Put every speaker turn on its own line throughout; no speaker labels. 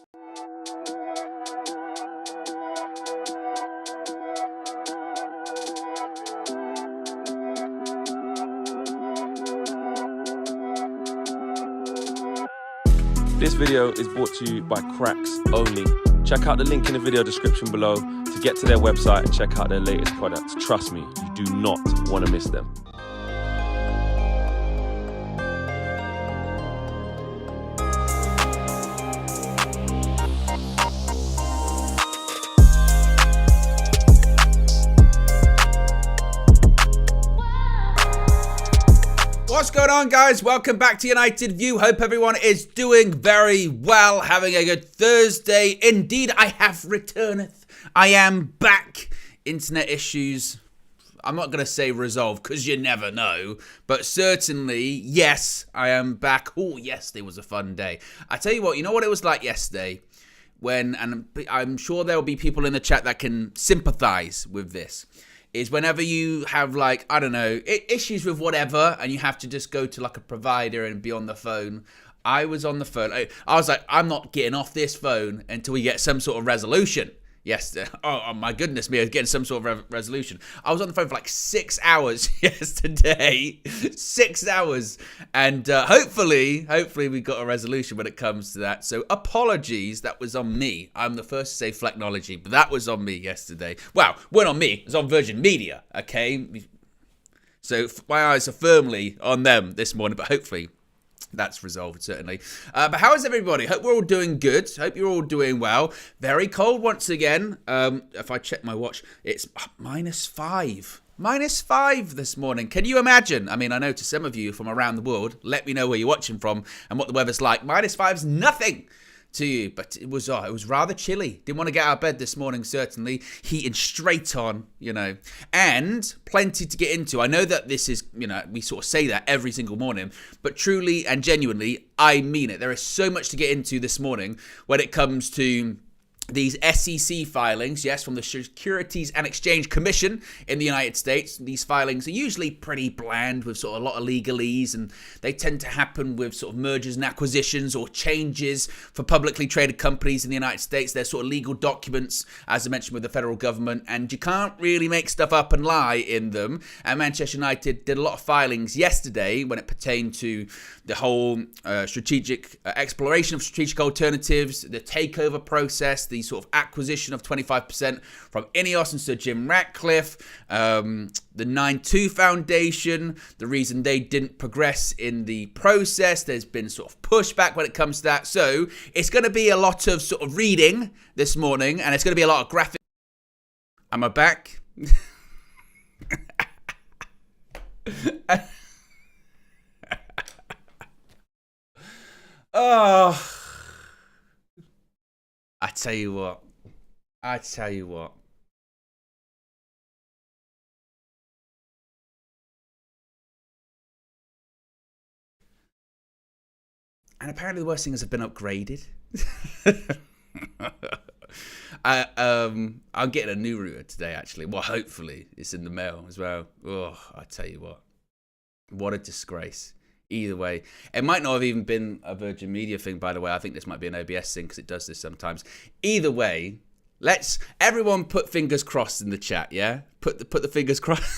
This video is brought to you by Cracks Only. Check out the link in the video description below to get to their website and check out their latest products. Trust me, you do not want to miss them.
What's going on, guys? Welcome back to United View. Hope everyone is doing very well, having a good Thursday. Indeed, I have returneth. I am back. Internet issues, I'm not going to say resolved because you never know, but certainly, yes, I am back. Oh, yesterday was a fun day. I tell you what, you know what it was like yesterday? When, and I'm sure there will be people in the chat that can sympathize with this, is whenever you have, like, I don't know, issues with whatever, and you have to just go to, like, a provider and be on the phone. I was on the phone. I was like, I'm not getting off this phone until we get some sort of resolution. Yes. Oh my goodness me, I was getting some sort of resolution. I was on the phone for like 6 hours yesterday. 6 hours. And hopefully we got a resolution when it comes to that. So apologies, that was on me. I'm the first to say Flecknology, but that was on me yesterday. Well, wasn't on me, it was on Virgin Media, okay? So my eyes are firmly on them this morning, but hopefully that's resolved, certainly. But how is everybody? Hope we're all doing good. Hope you're all doing well. Very cold once again. If I check my watch, it's -5. -5 this morning. Can you imagine? I mean, I know to some of you from around the world, let me know where you're watching from and what the weather's like. -5's nothing to you, but it was rather chilly. Didn't want to get out of bed this morning, certainly. Heating straight on, you know, and plenty to get into. I know that this is, you know, we sort of say that every single morning, but truly and genuinely, I mean it. There is so much to get into this morning when it comes to these SEC filings, yes, from the Securities and Exchange Commission in the United States. These filings are usually pretty bland with sort of a lot of legalese, and they tend to happen with sort of mergers and acquisitions or changes for publicly traded companies in the United States. They're sort of legal documents, as I mentioned, with the federal government, and you can't really make stuff up and lie in them. And Manchester United did a lot of filings yesterday when it pertained to the whole strategic exploration of strategic alternatives, the takeover process, the sort of acquisition of 25% from Inos and Sir Jim Ratcliffe, the 9-2 Foundation, the reason they didn't progress in the process. There's been sort of pushback when it comes to that. So it's going to be a lot of sort of reading this morning, and it's going to be a lot of graphic. Am I back? Oh, I tell you what. And apparently the worst things have been upgraded. I'm getting a new router today, actually. Well, hopefully it's in the mail as well. Oh, I tell you what a disgrace. Either way, it might not have even been a Virgin Media thing, by the way. I think this might be an OBS thing because it does this sometimes. Either way, let's everyone put fingers crossed in the chat, yeah? Put the fingers crossed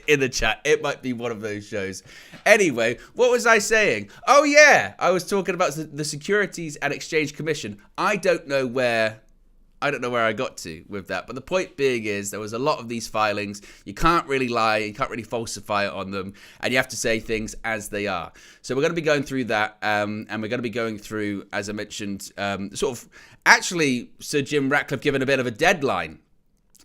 in the chat. It might be one of those shows. Anyway, what was I saying? Oh yeah, I was talking about the Securities and Exchange Commission. I don't know where I got to with that, but the point being is there was a lot of these filings. You can't really lie, you can't really falsify it on them, and you have to say things as they are. So we're going to be going through that, and we're going to be going through, as I mentioned, sort of, actually, Sir Jim Ratcliffe given a bit of a deadline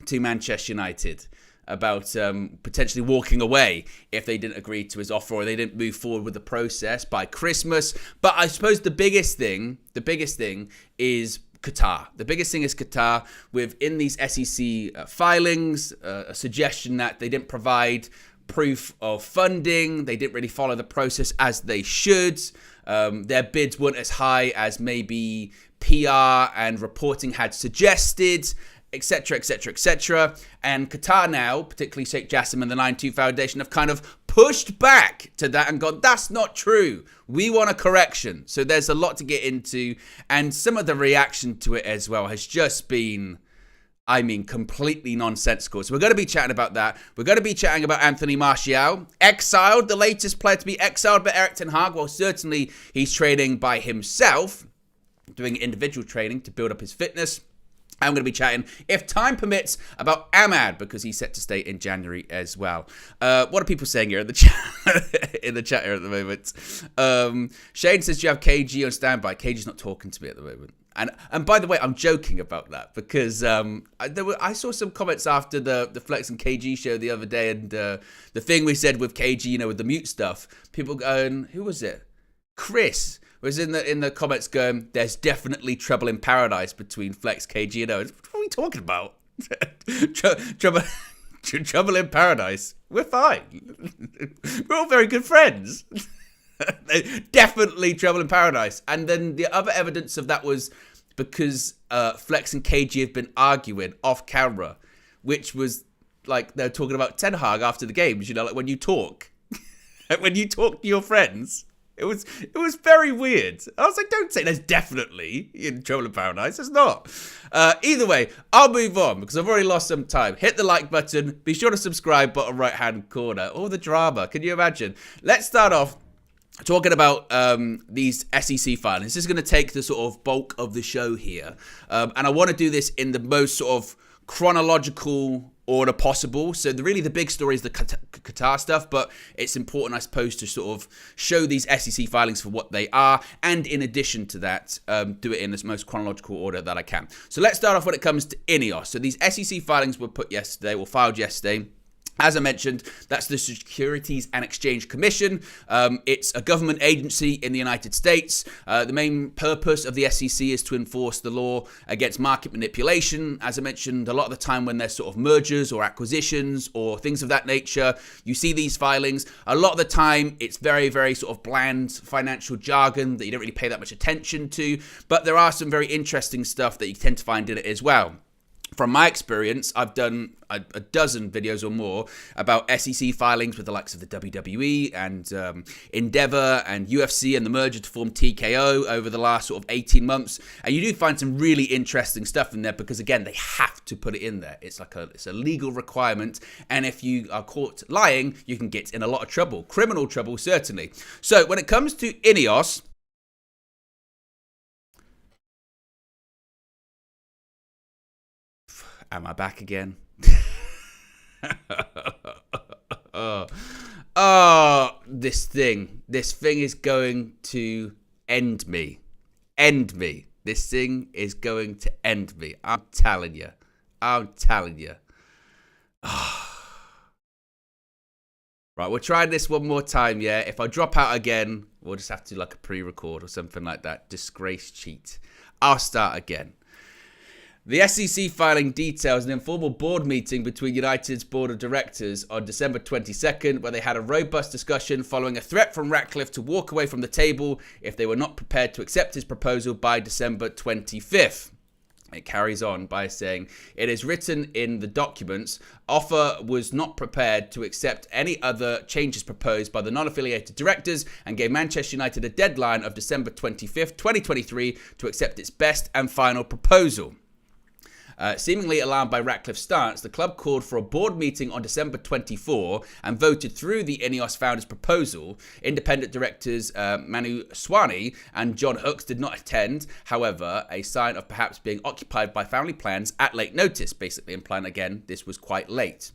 to Manchester United about potentially walking away if they didn't agree to his offer or they didn't move forward with the process by Christmas. But I suppose the biggest thing is Qatar. The biggest thing is Qatar, within these SEC filings, a suggestion that they didn't provide proof of funding. They didn't really follow the process as they should. Their bids weren't as high as maybe PR and reporting had suggested. etc., etc., etc. And Qatar now, particularly Sheikh Jassim and the 9-2 Foundation, have kind of pushed back to that and gone, that's not true. We want a correction. So there's a lot to get into. And some of the reaction to it as well has just been, I mean, completely nonsensical. So we're going to be chatting about that. We're going to be chatting about Anthony Martial, exiled, the latest player to be exiled by Erik ten Hag. Well, certainly he's training by himself, doing individual training to build up his fitness. I'm going to be chatting, if time permits, about Ahmad, because he's set to stay in January as well. What are people saying here in the chat? In the chat here at the moment? Shane says, do you have KG on standby? KG's not talking to me at the moment. And by the way, I'm joking about that because I saw some comments after the Flex and KG show the other day, and the thing we said with KG, you know, with the mute stuff. People going, who was it? Chris was in the comments going, there's definitely trouble in paradise between Flex, KG, and Owen. What are we talking about? Trouble in paradise. We're fine. We're all very good friends. Definitely trouble in paradise. And then the other evidence of that was because Flex and KG have been arguing off camera, which was like they're talking about Ten Hag after the games, you know, like when you talk to your friends. It was very weird. I was like, don't say there's definitely in trouble in paradise. It's not. Either way, I'll move on because I've already lost some time. Hit the like button. Be sure to subscribe, bottom right-hand corner. All the drama. Can you imagine? Let's start off talking about these SEC filings. This is going to take the sort of bulk of the show here. And I want to do this in the most sort of chronological order possible. So really the big story is the Qatar stuff, but it's important, I suppose, to sort of show these SEC filings for what they are. And in addition to that, do it in the most chronological order that I can. So let's start off when it comes to Inos. So these SEC filings were filed yesterday. As I mentioned, that's the Securities and Exchange Commission. It's a government agency in the United States. The main purpose of the SEC is to enforce the law against market manipulation. As I mentioned, a lot of the time when there's sort of mergers or acquisitions or things of that nature, you see these filings. A lot of the time, it's very, very sort of bland financial jargon that you don't really pay that much attention to. But there are some very interesting stuff that you tend to find in it as well. From my experience, I've done a dozen videos or more about SEC filings with the likes of the WWE and Endeavor and UFC and the merger to form TKO over the last sort of 18 months. And you do find some really interesting stuff in there because, again, they have to put it in there. It's a legal requirement. And if you are caught lying, you can get in a lot of trouble. Criminal trouble, certainly. So when it comes to Ineos, am I back again? This thing is going to end me. This thing is going to end me. I'm telling you. Right, we'll try this one more time, yeah? If I drop out again, we'll just have to do like a pre-record or something like that. Disgrace cheat. I'll start again. The SEC filing details an informal board meeting between United's board of directors on December 22nd, where they had a robust discussion following a threat from Ratcliffe to walk away from the table if they were not prepared to accept his proposal by December 25th. It carries on by saying, it is written in the documents, Offer was not prepared to accept any other changes proposed by the non-affiliated directors and gave Manchester United a deadline of December 25th, 2023 to accept its best and final proposal. Seemingly alarmed by Ratcliffe's stance, the club called for a board meeting on December 24 and voted through the Ineos founders' proposal. Independent directors Manu Swani and John Hooks did not attend, however, a sign of perhaps being occupied by family plans at late notice, basically implying, again, this was quite late.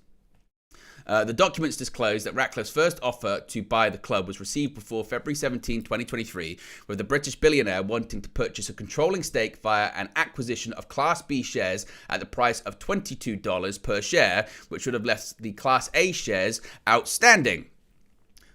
The documents disclose that Ratcliffe's first offer to buy the club was received before February 17, 2023, with the British billionaire wanting to purchase a controlling stake via an acquisition of Class B shares at the price of $22 per share, which would have left the Class A shares outstanding.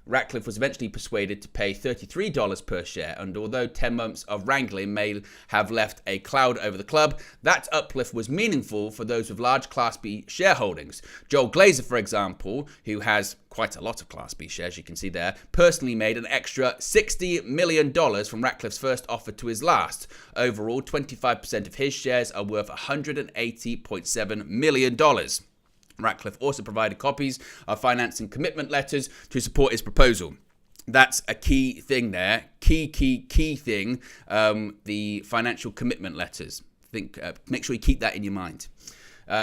Ratcliffe was eventually persuaded to pay $33 per share, and although 10 months of wrangling may have left a cloud over the club, that uplift was meaningful for those with large Class B shareholdings. Joel Glazer, for example, who has quite a lot of Class B shares, you can see there, personally made an extra $60 million from Ratcliffe's first offer to his last. Overall, 25% of his shares are worth $180.7 million. Ratcliffe also provided copies of financing commitment letters to support his proposal. That's a key thing there. Key thing, the financial commitment letters. Make sure you keep that in your mind.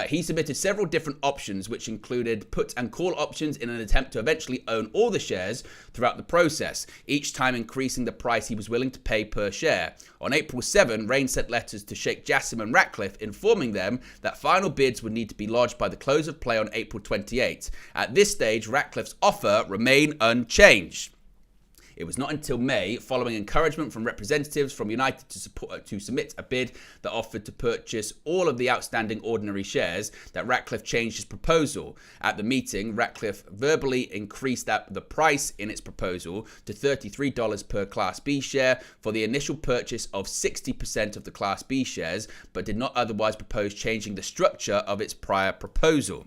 He submitted several different options, which included put and call options in an attempt to eventually own all the shares throughout the process, each time increasing the price he was willing to pay per share. On April 7, Rain sent letters to Sheikh Jassim and Ratcliffe informing them that final bids would need to be lodged by the close of play on April 28. At this stage, Ratcliffe's offer remained unchanged. It was not until May, following encouragement from representatives from United to submit a bid that offered to purchase all of the outstanding ordinary shares, that Ratcliffe changed his proposal. At the meeting, Ratcliffe verbally increased the price in its proposal to $33 per Class B share for the initial purchase of 60% of the Class B shares, but did not otherwise propose changing the structure of its prior proposal.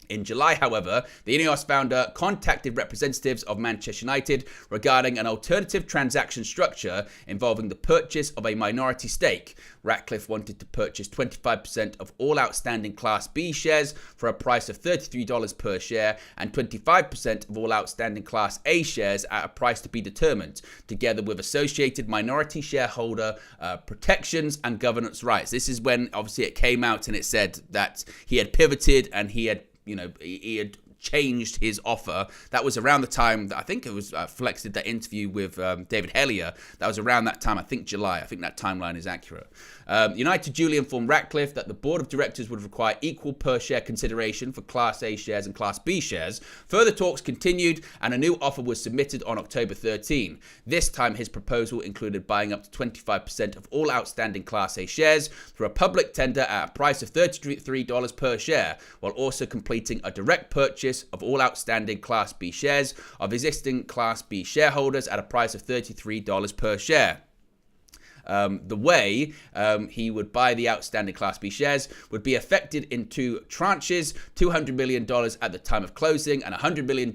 In July, however, the Inos founder contacted representatives of Manchester United regarding an alternative transaction structure involving the purchase of a minority stake. Ratcliffe wanted to purchase 25% of all outstanding Class B shares for a price of $33 per share and 25% of all outstanding Class A shares at a price to be determined, together with associated minority shareholder protections and governance rights. This is when, obviously, it came out and it said that he had pivoted and he had changed his offer. That was around the time that I think it was Flex did that interview with David Hellier. That was around that time, I think July. I think that timeline is accurate. United duly informed Ratcliffe that the board of directors would require equal per share consideration for Class A shares and Class B shares. Further talks continued and a new offer was submitted on October 13. This time his proposal included buying up to 25% of all outstanding Class A shares through a public tender at a price of $33 per share, while also completing a direct purchase of all outstanding Class B shares of existing Class B shareholders at a price of $33 per share. The way he would buy the outstanding Class B shares would be affected in two tranches, $200 million at the time of closing and $100 million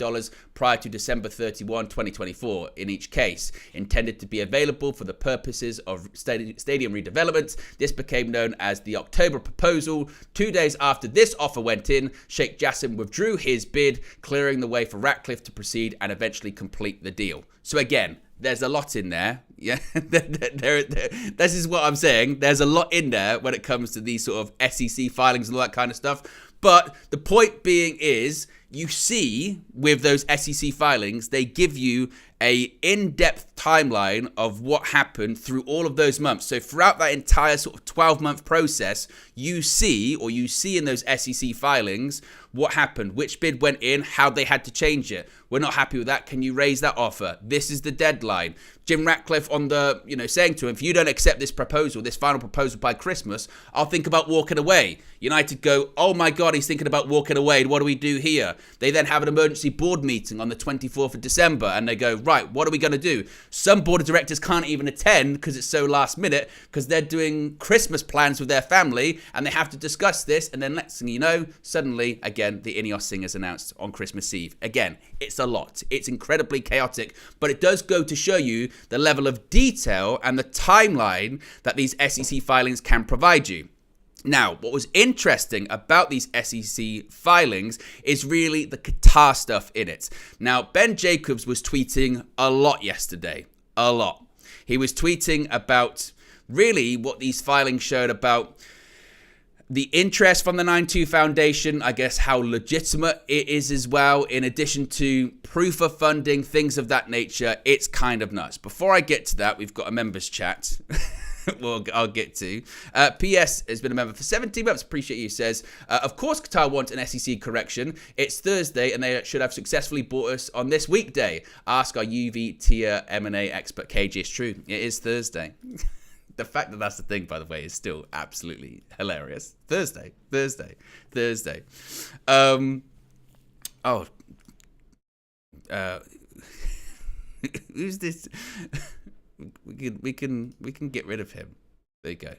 prior to December 31, 2024 in each case, intended to be available for the purposes of stadium redevelopment. This became known as the October proposal. 2 days after this offer went in, Sheikh Jassim withdrew his bid, clearing the way for Ratcliffe to proceed and eventually complete the deal. So again, there's a lot in there. Yeah, this is what I'm saying. There's a lot in there when it comes to these sort of SEC filings and all that kind of stuff. But the point being is, you see with those SEC filings, they give you a in-depth timeline of what happened through all of those months. So throughout that entire sort of 12-month process, you see in those SEC filings what happened, which bid went in, how they had to change it. We're not happy with that. Can you raise that offer? This is the deadline. Jim Ratcliffe on the, saying to him, if you don't accept this proposal, this final proposal by Christmas, I'll think about walking away. United go, oh my God, he's thinking about walking away. What do we do here? They then have an emergency board meeting on the 24th of December and they go, right, what are we going to do? Some board of directors can't even attend because it's so last minute because they're doing Christmas plans with their family and they have to discuss this. And then next thing you know, suddenly, again, the Inos thing is announced on Christmas Eve. Again, it's a lot. It's incredibly chaotic, but it does go to show you the level of detail and the timeline that these SEC filings can provide you. Now, what was interesting about these SEC filings is really the Qatar stuff in it. Now, Ben Jacobs was tweeting a lot yesterday. A lot. He was tweeting about really what these filings showed about the interest from the 9-2 Foundation, I guess how legitimate it is as well, in addition to proof of funding, things of that nature. It's kind of nuts. Before I get to that, we've got a members chat. Well, I'll get to. PS has been a member for 17 months. Appreciate you, says. Of course, Qatar wants an SEC correction. It's Thursday, and they should have successfully bought us on this weekday. Ask our UV tier M&A expert, KG. It's true. It is Thursday. The fact that that's the thing, by the way, is still absolutely hilarious. Thursday. Who's this? We can get rid of him. There you go.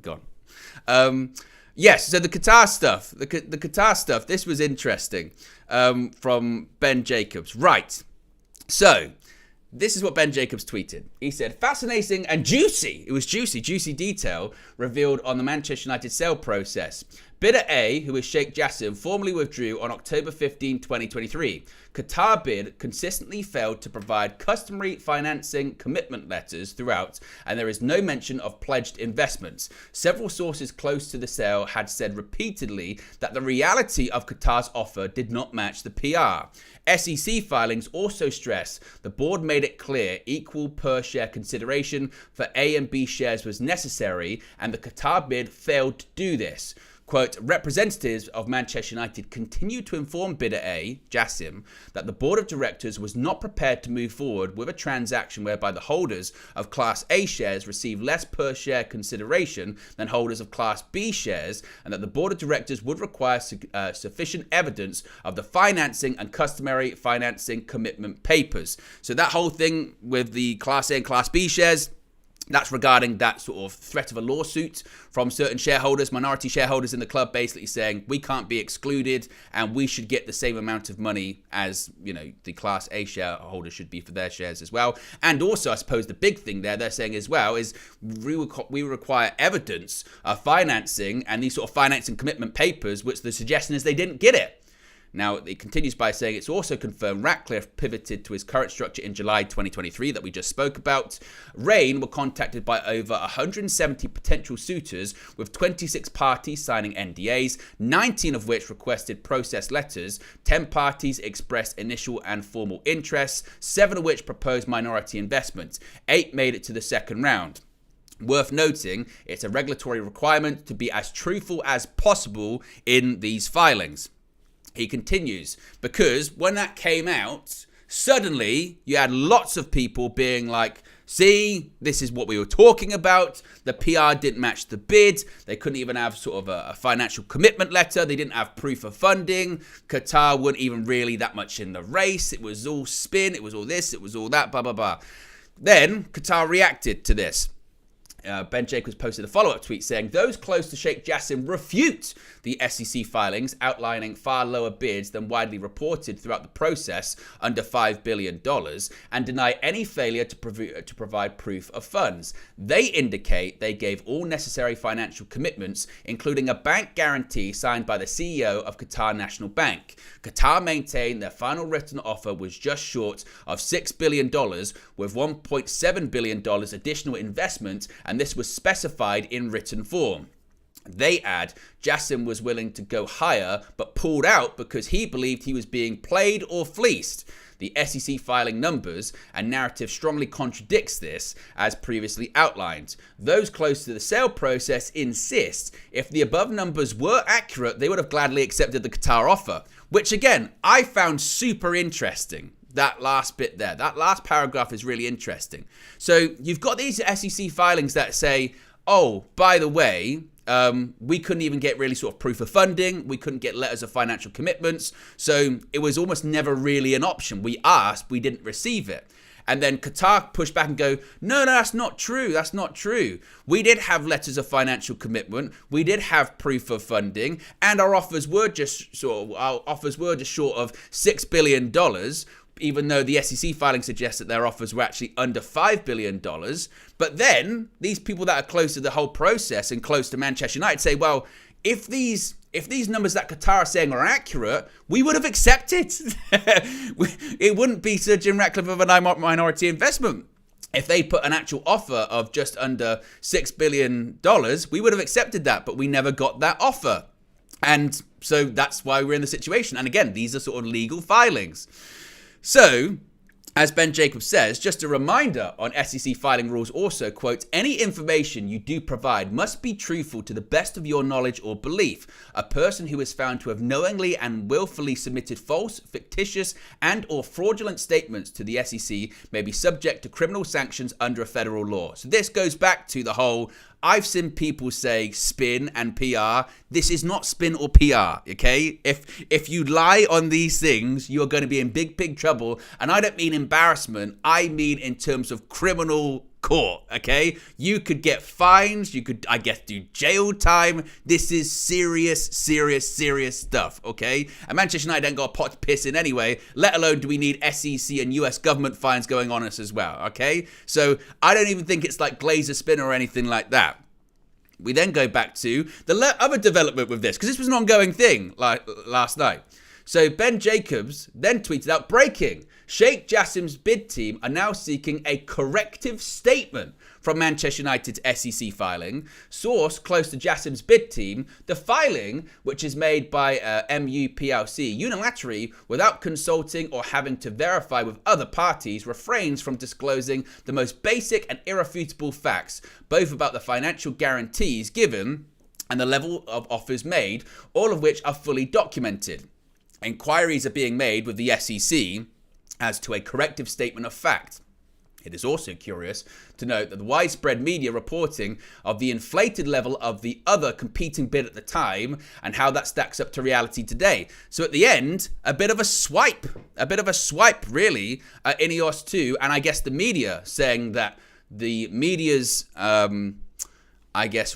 Gone. Yes, so the Qatar stuff. The Qatar stuff, this was interesting. From Ben Jacobs. Right. So, this is what Ben Jacobs tweeted. He said, fascinating and juicy. It was juicy detail revealed on the Manchester United sale process. Bidder A, who is Sheikh Jassim, formally withdrew on October 15, 2023. Qatar bid consistently failed to provide customary financing commitment letters throughout, and there is no mention of pledged investments. Several sources close to the sale had said repeatedly that the reality of Qatar's offer did not match the PR. SEC filings also stress the board made it clear equal per share consideration for A and B shares was necessary, and the Qatar bid failed to do this. Quote, representatives of Manchester United continue to inform bidder A, Jassim, that the board of directors was not prepared to move forward with a transaction whereby the holders of Class A shares receive less per share consideration than holders of Class B shares, and that the board of directors would require sufficient evidence of the financing and customary financing commitment papers. So that whole thing with the Class A and Class B shares, that's regarding that sort of threat of a lawsuit from certain shareholders, minority shareholders in the club, basically saying we can't be excluded and we should get the same amount of money as, you know, the Class A shareholders should be for their shares as well. And also, I suppose the big thing there they're saying as well is we require evidence of financing and these sort of financing commitment papers, which the suggestion is they didn't get it. Now, it continues by saying it's also confirmed Ratcliffe pivoted to his current structure in July 2023 that we just spoke about. Rain were contacted by over 170 potential suitors, with 26 parties signing NDAs, 19 of which requested process letters, 10 parties expressed initial and formal interests, 7 of which proposed minority investment. 8 made it to the second round. Worth noting, it's a regulatory requirement to be as truthful as possible in these filings. He continues, because when that came out, suddenly you had lots of people being like, see, this is what we were talking about. The PR didn't match the bid. They couldn't even have sort of a financial commitment letter. They didn't have proof of funding. Qatar weren't even really that much in the race. It was all spin. It was all this. It was all that, blah, blah, blah. Then Qatar reacted to this. Ben Jacobs posted a follow-up tweet saying, those close to Sheikh Jassim refute the SEC filings outlining far lower bids than widely reported throughout the process under $5 billion and deny any failure to provide proof of funds. They indicate they gave all necessary financial commitments, including a bank guarantee signed by the CEO of Qatar National Bank. Qatar maintained their final written offer was just short of $6 billion with $1.7 billion additional investment, and this was specified in written form. They add, Jassim was willing to go higher, but pulled out because he believed he was being played or fleeced. The SEC filing numbers and narrative strongly contradicts this, as previously outlined. Those close to the sale process insist if the above numbers were accurate, they would have gladly accepted the Qatar offer, which again, I found super interesting. That last bit there, that last paragraph is really interesting. So you've got these SEC filings that say, oh, by the way, we couldn't even get really sort of proof of funding. We couldn't get letters of financial commitments. So it was almost never really an option. We asked, we didn't receive it. And then Qatar pushed back and go, no, that's not true. That's not true. We did have letters of financial commitment. We did have proof of funding, and our offers were just short of $6 billion. Even though the SEC filing suggests that their offers were actually under $5 billion. But then these people that are close to the whole process and close to Manchester United say, well, if these numbers that Qatar are saying are accurate, we would have accepted. It wouldn't be Sir Jim Ratcliffe of a minority investment. If they put an actual offer of just under $6 billion, we would have accepted that, but we never got that offer. And so that's why we're in the situation. And again, these are sort of legal filings. So, as Ben Jacobs says, just a reminder on SEC filing rules also, quote, any information you do provide must be truthful to the best of your knowledge or belief. A person who is found to have knowingly and willfully submitted false, fictitious, and or fraudulent statements to the SEC may be subject to criminal sanctions under a federal law. So this goes back to the whole I've seen people say spin and PR. This is not spin or PR, okay? If you lie on these things, you're going to be in big trouble. And I don't mean embarrassment. I mean in terms of criminal court, okay? You could get fines. You could, I guess, do jail time. This is serious stuff, okay? And Manchester United ain't got a pot to piss in anyway, let alone do we need SEC and US government fines going on us as well, okay? So I don't even think it's like Glazer spin or anything like that. We then go back to the other development with this, because this was an ongoing thing like last night. So Ben Jacobs then tweeted out, breaking, Sheikh Jassim's bid team are now seeking a corrective statement from Manchester United's SEC filing. Source close to Jassim's bid team, the filing, which is made by MUPLC unilaterally without consulting or having to verify with other parties, refrains from disclosing the most basic and irrefutable facts, both about the financial guarantees given and the level of offers made, all of which are fully documented. Inquiries are being made with the SEC as to a corrective statement of fact. It is also curious to note that the widespread media reporting of the inflated level of the other competing bid at the time and how that stacks up to reality today. So at the end, a bit of a swipe really at Inos too, and I guess the media saying that the media's,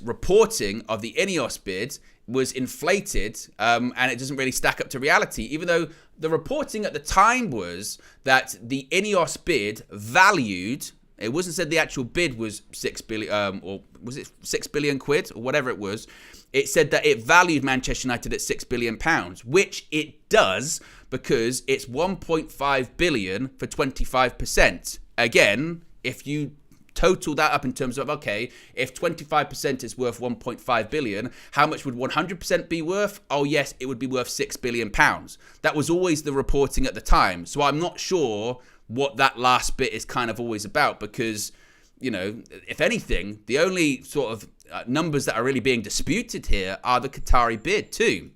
reporting of the Inos bid was inflated and it doesn't really stack up to reality, even though the reporting at the time was that the Inos bid valued, it wasn't said the actual bid was 6 billion, or was it 6 billion quid or whatever it was. It said that it valued Manchester United at £6 billion, which it does because it's 1.5 billion for 25%. Again, if you total that up in terms of, okay, if 25% is worth 1.5 billion, how much would 100% be worth? Oh yes, it would be worth £6 billion. That was always the reporting at the time. So I'm not sure what that last bit is kind of always about, because, you know, if anything, the only sort of numbers that are really being disputed here are the Qatari bid too.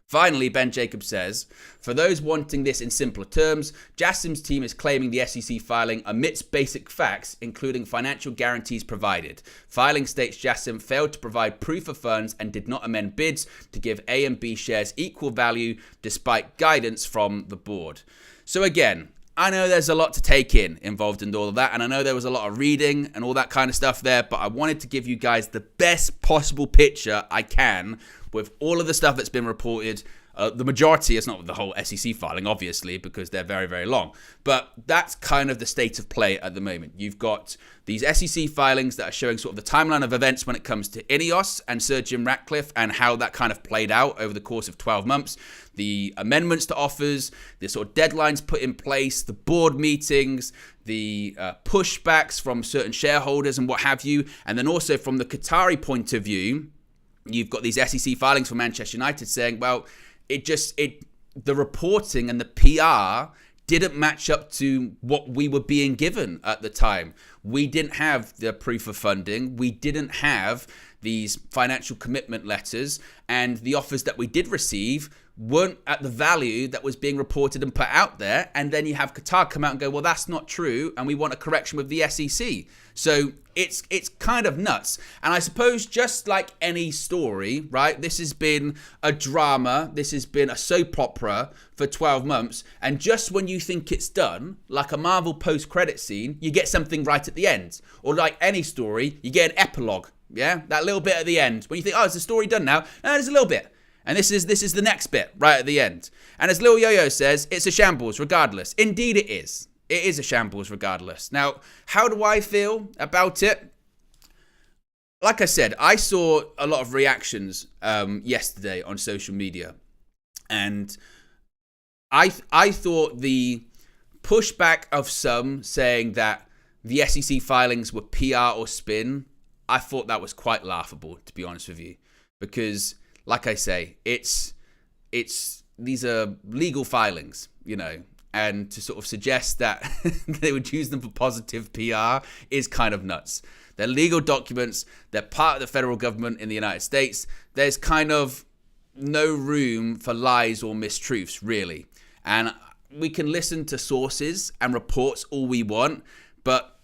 Finally, Ben Jacobs says, for those wanting this in simpler terms, Jassim's team is claiming the SEC filing omits basic facts, including financial guarantees provided. Filing states Jassim failed to provide proof of funds and did not amend bids to give A and B shares equal value despite guidance from the board. So again, I know there's a lot to take in involved in all of that, and I know there was a lot of reading and all that kind of stuff there, but I wanted to give you guys the best possible picture I can with all of the stuff that's been reported. The majority, it's not the whole SEC filing, obviously, because they're very, very long. But that's kind of the state of play at the moment. You've got these SEC filings that are showing sort of the timeline of events when it comes to Inos and Sir Jim Ratcliffe and how that kind of played out over the course of 12 months. The amendments to offers, the sort of deadlines put in place, the board meetings, the pushbacks from certain shareholders and what have you. And then also from the Qatari point of view, you've got these SEC filings for Manchester United saying, well, the reporting and the PR didn't match up to what we were being given at the time. We didn't have the proof of funding. We didn't have these financial commitment letters, and the offers that we did receive weren't at the value that was being reported and put out there. And then you have Qatar come out and go, well, that's not true, and we want a correction with the SEC. So it's kind of nuts. And I suppose just like any story, right, this has been a drama, this has been a soap opera for 12 months, and just when you think it's done, like a Marvel post-credit scene, you get something right at the end. Or like any story, you get an epilogue, yeah? That little bit at the end, when you think, oh, is the story done now? No, there's a little bit. And this is the next bit right at the end. And as Lil Yo-Yo says, it's a shambles regardless. Indeed it is. It is a shambles regardless. Now, how do I feel about it? Like I said, I saw a lot of reactions yesterday on social media. And I thought the pushback of some saying that the SEC filings were PR or spin, I thought that was quite laughable, to be honest with you. Because, like I say, it's these are legal filings, you know, and to sort of suggest that they would use them for positive PR is kind of nuts. They're legal documents. They're part of the federal government in the United States. There's kind of no room for lies or mistruths, really. And we can listen to sources and reports all we want, but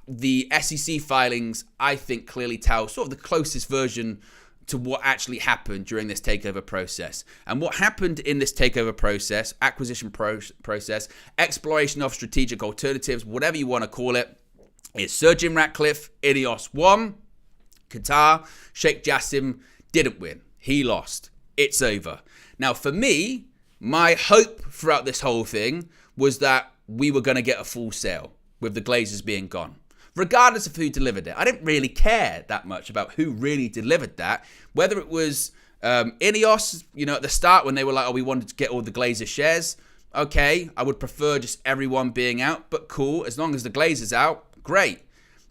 the SEC filings, I think, clearly tell sort of the closest version to what actually happened during this takeover process. And what happened in this takeover process, acquisition process, exploration of strategic alternatives, whatever you want to call it, is Sir Jim Ratcliffe, Inos won, Qatar, Sheikh Jassim didn't win. He lost. It's over. Now, for me, my hope throughout this whole thing was that we were going to get a full sale with the Glazers being gone, regardless of who delivered it. I didn't really care that much about who really delivered that, whether it was Inos, at the start when they were like, oh, we wanted to get all the Glazer shares. Okay, I would prefer just everyone being out, but cool, as long as the Glazers out, great.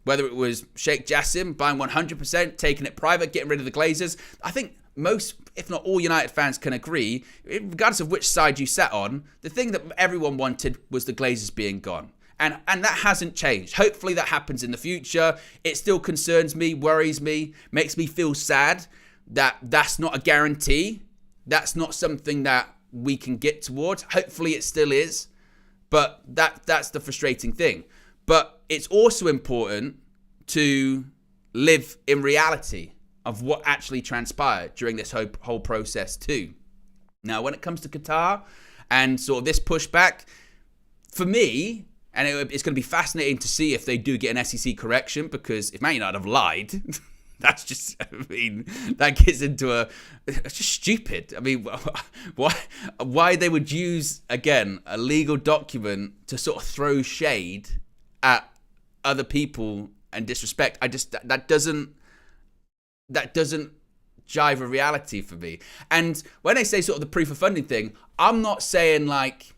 Whether it was Sheikh Jassim buying 100%, taking it private, getting rid of the Glazers, I think most, if not all United fans can agree, regardless of which side you sat on, the thing that everyone wanted was the Glazers being gone. And that hasn't changed. Hopefully that happens in the future. It still concerns me, worries me, makes me feel sad that that's not a guarantee. That's not something that we can get towards. Hopefully it still is. But that's the frustrating thing. But it's also important to live in reality of what actually transpired during this whole process too. Now, when it comes to Qatar and sort of this pushback, for me, and it's going to be fascinating to see if they do get an SEC correction, because if Man United have lied, that's just, that gets into it's just stupid. Why they would use, again, a legal document to sort of throw shade at other people and disrespect. That doesn't jive with reality for me. And when they say sort of the proof of funding thing, I'm not saying like,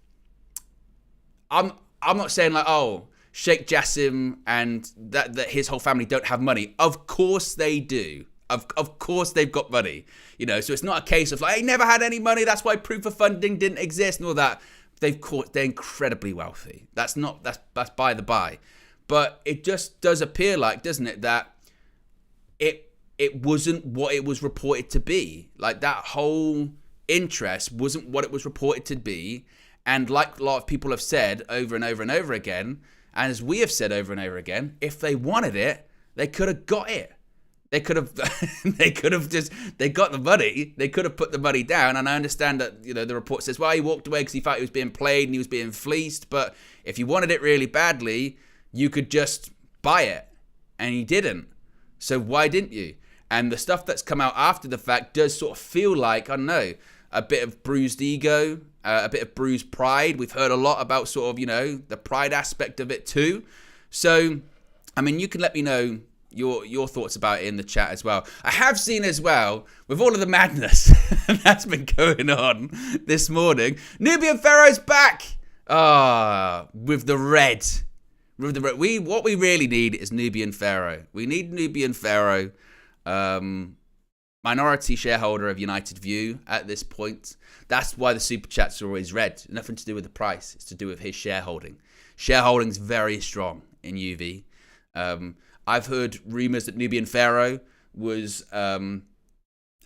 oh, Sheikh Jassim and that his whole family don't have money. Of course they do. Of course they've got money. So it's not a case of like, he never had any money, that's why proof of funding didn't exist and all that. They're incredibly wealthy. That's by the by. But it just does appear like, doesn't it, that it wasn't what it was reported to be. Like, that whole interest wasn't what it was reported to be. And like a lot of people have said over and over and over again, and as we have said over and over again, if they wanted it, they could have got it. They could have they got the money. They could have put the money down. And I understand that, the report says, well, he walked away because he thought he was being played and he was being fleeced. But if you wanted it really badly, you could just buy it. And he didn't. So why didn't you? And the stuff that's come out after the fact does sort of feel like, I don't know, a bit of bruised ego, a bit of bruised pride. We've heard a lot about sort of, the pride aspect of it too. So, you can let me know your thoughts about it in the chat as well. I have seen as well, with all of the madness that's been going on this morning, Nubian Pharaoh's back. With the red. What we really need is Nubian Pharaoh. We need Nubian Pharaoh. Minority shareholder of United View at this point. That's why the super chats are always red. Nothing to do with the price. It's to do with his shareholding. Shareholding's very strong in UV. I've heard rumours that Nubian Pharaoh was around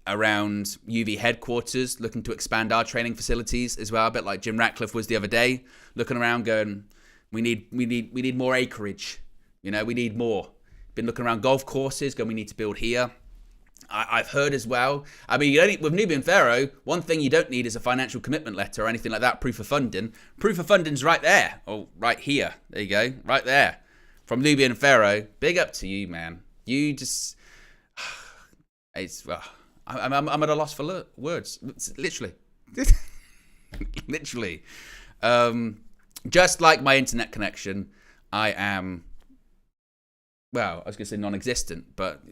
UV headquarters looking to expand our training facilities as well. A bit like Jim Ratcliffe was the other day, looking around going, we need more acreage. We need more. Been looking around golf courses, going, we need to build here. I've heard as well. With Nubian Pharaoh, one thing you don't need is a financial commitment letter or anything like that, proof of funding. Proof of funding's right there. Oh, right here. There you go. Right there. From Nubian Pharaoh. Big up to you, man. You just... I'm at a loss for words. Literally. Literally. Just like my internet connection, I am... Well, I was going to say non-existent, but...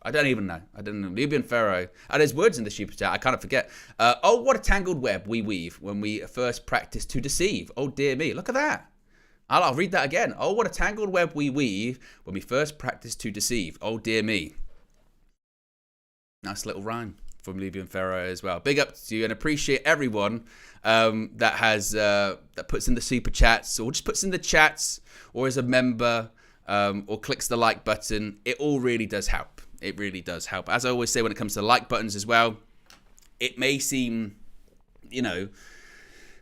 I don't even know. I don't know. Nubian Pharaoh. There's words in the super chat. I kind of forget. Oh, what a tangled web we weave when we first practice to deceive. Oh, dear me. Look at that. I'll read that again. Oh, what a tangled web we weave when we first practice to deceive. Oh, dear me. Nice little rhyme from Nubian Pharaoh as well. Big up to you and appreciate everyone that puts in the super chats or just puts in the chats or is a member or clicks the like button. It all really does help. It really does help. As I always say when it comes to like buttons as well, it may seem,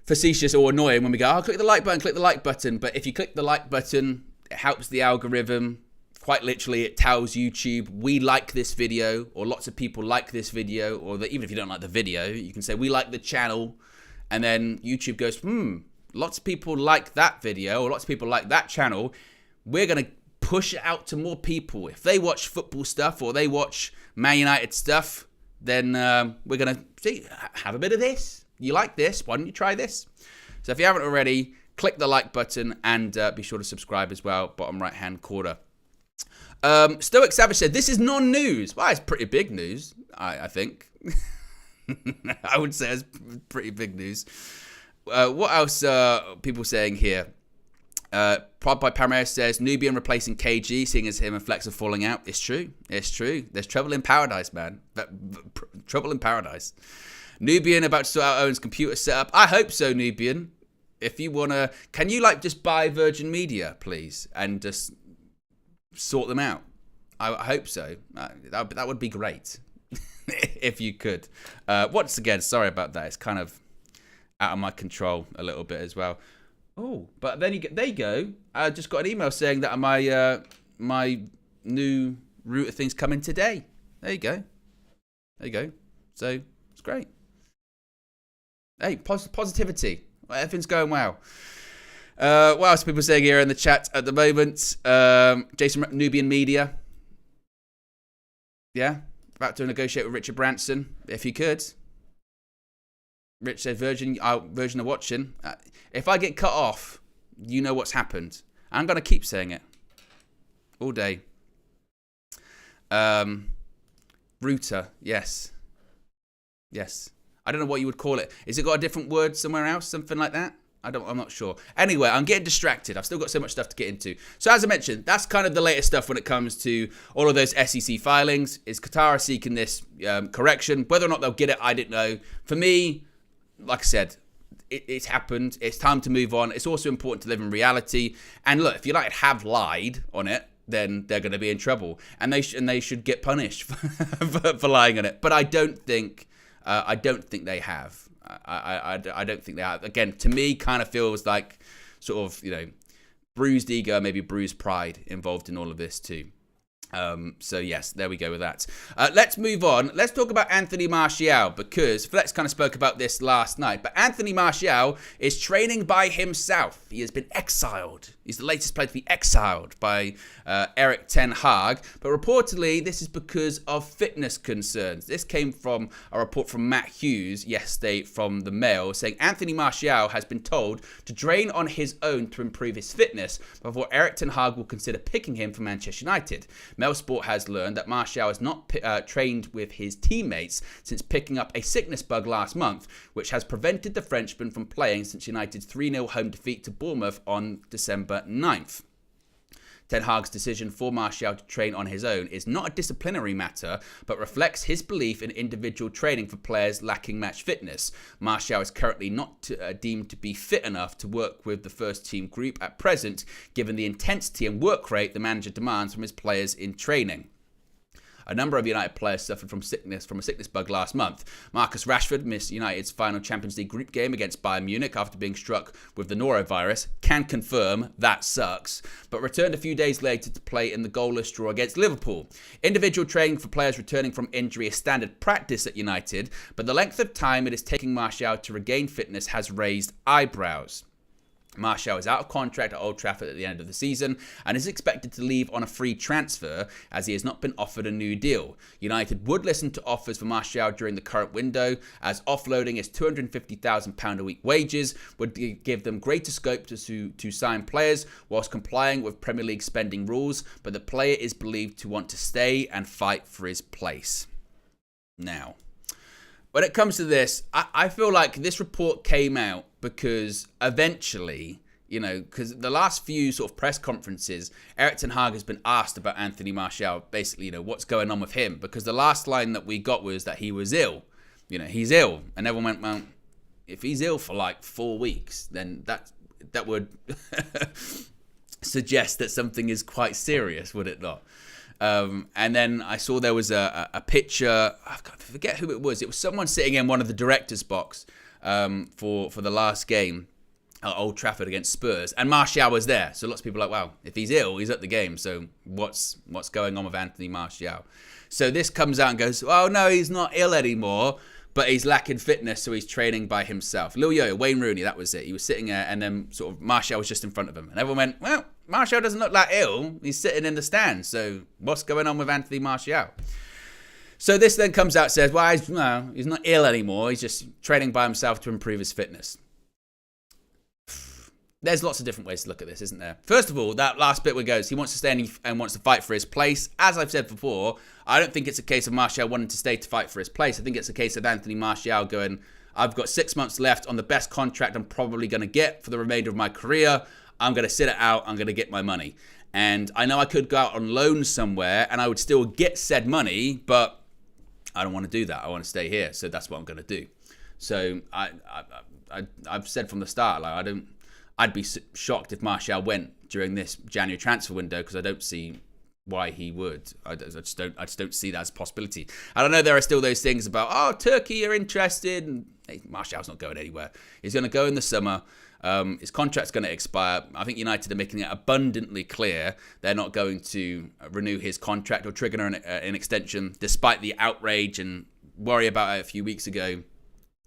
facetious or annoying when we go, click the like button. But if you click the like button It helps the algorithm. Quite literally, it tells YouTube, we like this video, or lots of people like this video, or that even if you don't like the video, you can say, we like the channel. And then YouTube goes, lots of people like that video, or lots of people like that channel. We're going to push it out to more people. If they watch football stuff, or they watch Man United stuff, then we're going to see, have a bit of this. You like this? Why don't you try this? So if you haven't already, click the like button and be sure to subscribe as well, bottom right-hand corner. Stoic Savage said, this is non-news. Well, it's pretty big news, I think. I would say it's pretty big news. What else are people saying here? Prod by Paramare says, Nubian replacing KG, seeing as him and Flex are falling out. It's true. It's true. There's trouble in paradise, man. Trouble in paradise. Nubian about to sort out Owen's computer setup. I hope so, Nubian. If you want to, can you just buy Virgin Media, please? And just sort them out. I hope so. That would be great. If you could. Once again, sorry about that. It's kind of out of my control a little bit as well. Oh, but then there you go. I just got an email saying that my new router thing's coming today. There you go. There you go. So it's great. Hey, positivity. Everything's going well. What else are people saying here in the chat at the moment? Jason, Nubian Media. Yeah, about to negotiate with Richard Branson, if you could. Rich said, Virgin are watching. If I get cut off, you know what's happened. I'm going to keep saying it. All day. Router, yes. Yes. I don't know what you would call it. Is it got a different word somewhere else? Something like that? I'm not sure. Anyway, I'm getting distracted. I've still got so much stuff to get into. So as I mentioned, that's kind of the latest stuff when it comes to all of those SEC filings. Is Qatar seeking this correction? Whether or not they'll get it, I don't know. For me, like I said, it's happened. It's time to move on. It's also important to live in reality. And look, if United have lied on it, then they're going to be in trouble. And they should get punished for lying on it. But I don't think they have. I don't think they have. Again, to me, kind of feels like sort of, bruised ego, maybe bruised pride involved in all of this too. So yes, there we go with that. Let's move on. Let's talk about Anthony Martial, because Flex kind of spoke about this last night. But Anthony Martial is training by himself. He has been exiled. He's the latest player to be exiled by Erik ten Hag. But reportedly, this is because of fitness concerns. This came from a report from Matt Hughes yesterday from the Mail, saying Anthony Martial has been told to train on his own to improve his fitness before Erik ten Hag will consider picking him for Manchester United. Mail Sport has learned that Martial has not trained with his teammates since picking up a sickness bug last month, which has prevented the Frenchman from playing since United's 3-0 home defeat to Bournemouth on December 9th. Ten Hag's decision for Martial to train on his own is not a disciplinary matter, but reflects his belief in individual training for players lacking match fitness. Martial is currently not deemed to be fit enough to work with the first team group at present, given the intensity and work rate the manager demands from his players in training. A number of United players suffered from a sickness bug last month. Marcus Rashford missed United's final Champions League group game against Bayern Munich after being struck with the norovirus. Can confirm that sucks, but returned a few days later to play in the goalless draw against Liverpool. Individual training for players returning from injury is standard practice at United, but the length of time it is taking Martial to regain fitness has raised eyebrows. Martial is out of contract at Old Trafford at the end of the season and is expected to leave on a free transfer as he has not been offered a new deal. United would listen to offers for Martial during the current window, as offloading his £250,000 a week wages would give them greater scope to sign players whilst complying with Premier League spending rules, but the player is believed to want to stay and fight for his place. Now, when it comes to this, I feel like this report came out because eventually, because the last few sort of press conferences, Erik ten Hag has been asked about Anthony Martial, basically, what's going on with him, because the last line that we got was that he was ill. He's ill. And everyone went, well, if he's ill for like 4 weeks, then that would suggest that something is quite serious, would it not? And then I saw there was a picture, I forget who it was. It was someone sitting in one of the director's box for the last game at Old Trafford against Spurs, and Martial was there. So lots of people are like, wow, if he's ill, he's at the game. So what's going on with Anthony Martial? So this comes out and goes, oh no, he's not ill anymore, but he's lacking fitness, so he's training by himself. Lil Yo, Wayne Rooney, that was it. He was sitting there, and then sort of Martial was just in front of him. And everyone went, well, Martial doesn't look that ill. He's sitting in the stands. So what's going on with Anthony Martial? So this then comes out and says, well, he's not ill anymore. He's just training by himself to improve his fitness. There's lots of different ways to look at this, isn't there? First of all, that last bit where it goes, he wants to stay and wants to fight for his place. As I've said before, I don't think it's a case of Martial wanting to stay to fight for his place. I think it's a case of Anthony Martial going, I've got 6 months left on the best contract I'm probably going to get for the remainder of my career. I'm going to sit it out. I'm going to get my money. And I know I could go out on loan somewhere and I would still get said money, but I don't want to do that. I want to stay here. So that's what I'm going to do. So I've said from the start, like I'd be shocked if Martial went during this January transfer window because I don't see why he would. I just don't see that as a possibility. I don't know. There are still those things about, oh, Turkey are interested. And hey, Martial's not going anywhere. He's going to go in the summer. His contract's going to expire. I think United are making it abundantly clear they're not going to renew his contract or trigger an extension, despite the outrage and worry about it a few weeks ago.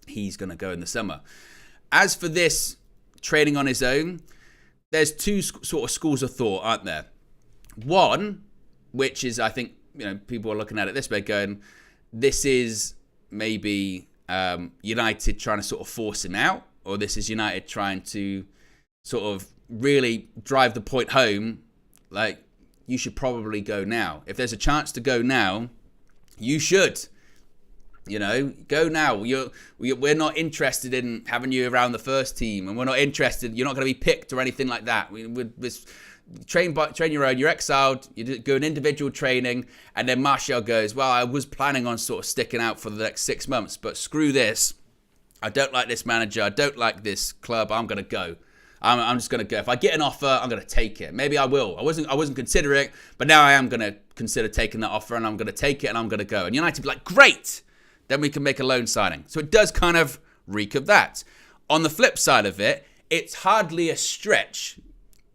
He's going to go in the summer. As for this training on his own, there's two sort of schools of thought, aren't there? One, which is, I think, people are looking at it this way, going, this is maybe United trying to sort of force him out, or this is United trying to sort of really drive the point home, like, you should probably go now. If there's a chance to go now, you should. Go now. We're not interested in having you around the first team, and we're not interested. You're not going to be picked or anything like that. Train your own. You're exiled. You go an individual training, and then Martial goes, well, I was planning on sort of sticking out for the next 6 months, but screw this. I don't like this manager. I don't like this club. I'm going to go. I'm just going to go. If I get an offer, I'm going to take it. Maybe I will. I wasn't considering it, but now I am going to consider taking that offer, and I'm going to take it, and I'm going to go. And United be like, great. Then we can make a loan signing. So it does kind of reek of that. On the flip side of it, it's hardly a stretch